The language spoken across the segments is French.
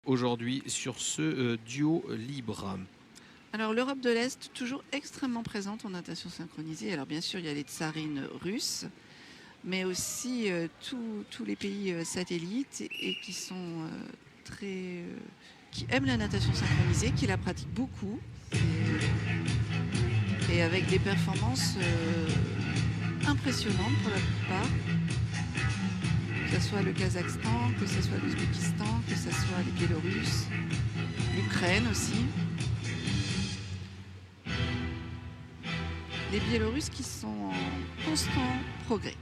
aujourd'hui sur ce duo libre. Alors l'Europe de l'Est, toujours extrêmement présente en natation synchronisée. Alors bien sûr, il y a les tsarines russes, mais aussi tous les pays satellites et qui sont qui aiment la natation synchronisée, qui la pratiquent beaucoup et avec des performances impressionnantes pour la plupart. Que ce soit le Kazakhstan, que ce soit l'Ouzbékistan, que ce soit les Biélorusses, l'Ukraine aussi. Les Biélorusses qui sont en constant progrès.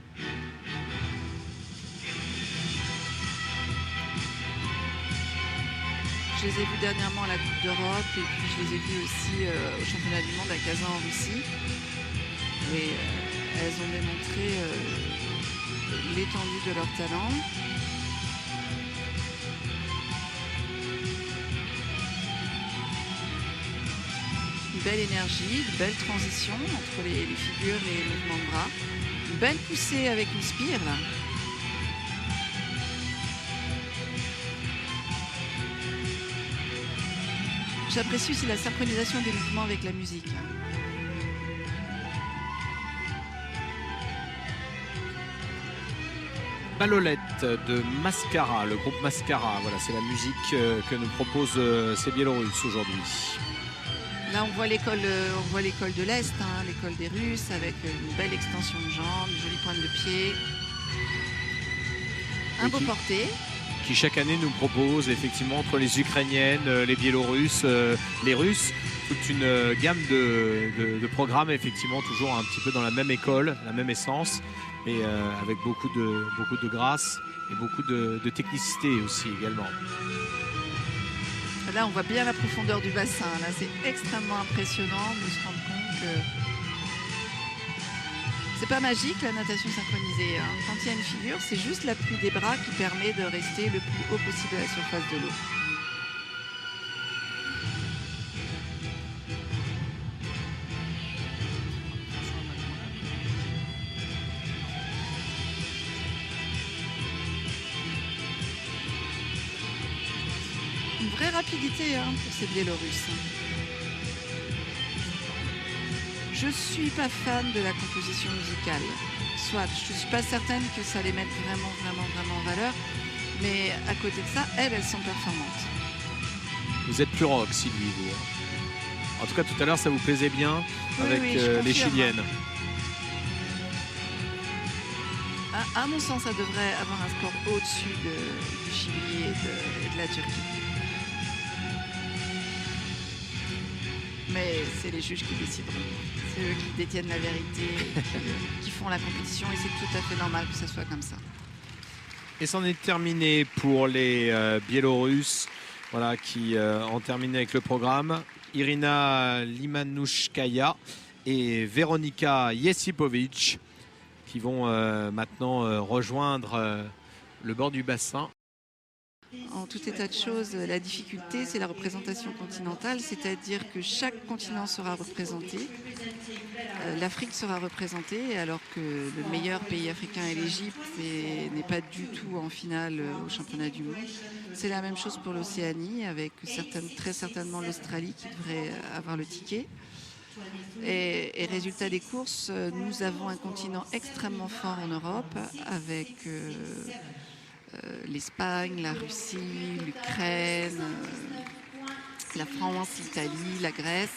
Je les ai vus dernièrement à la Coupe d'Europe et puis je les ai vus aussi au championnat du monde à Kazan en Russie. Et elles ont démontré l'étendue de leur talent. Une belle énergie, une belle transition entre les figures et les mouvements de bras. Une belle poussée avec une spire là. J'apprécie aussi la synchronisation des mouvements avec la musique. Balolette de Mascara, le groupe Mascara. Voilà, c'est la musique que nous proposent ces Biélorusses aujourd'hui. Là, on voit l'école de l'Est, hein, l'école des Russes, avec une belle extension de jambes, une jolie pointe de pied, un beau porté. Qui chaque année nous propose effectivement entre les Ukrainiennes, les Biélorusses, les Russes, toute une gamme de programmes effectivement toujours un petit peu dans la même école, la même essence, mais avec beaucoup de grâce et beaucoup de technicité aussi également. Là, on voit bien la profondeur du bassin. Là, c'est extrêmement impressionnant de se rendre compte que c'est pas magique la natation synchronisée. Hein. Quand il y a une figure, c'est juste l'appui des bras qui permet de rester le plus haut possible à la surface de l'eau. Une vraie rapidité hein, pour ces Biélorusses. Je ne suis pas fan de la composition musicale. Soit, je ne suis pas certaine que ça les mette vraiment en valeur. Mais à côté de ça, elles sont performantes. Vous êtes plus rock, Sylvie, vous. En tout cas, tout à l'heure, ça vous plaisait bien avec les Chiliennes. À mon sens, ça devrait avoir un score au-dessus du Chili et de la Turquie. Mais c'est les juges qui décideront. C'est eux qui détiennent la vérité, qui font la compétition et c'est tout à fait normal que ça soit comme ça. Et c'en est terminé pour les Biélorusses voilà, qui ont terminé avec le programme. Irina Limanouchkaya et Veronika Jesipovic qui vont maintenant rejoindre le bord du bassin. En tout état de choses, la difficulté, c'est la représentation continentale, c'est-à-dire que chaque continent sera représenté. L'Afrique sera représentée, alors que le meilleur pays africain est l'Égypte et n'est pas du tout en finale au championnat du monde. C'est la même chose pour l'Océanie, avec très certainement l'Australie qui devrait avoir le ticket. Et résultat des courses, nous avons un continent extrêmement fort en Europe, avec l'Espagne, la Russie, l'Ukraine, la France, l'Italie, la Grèce.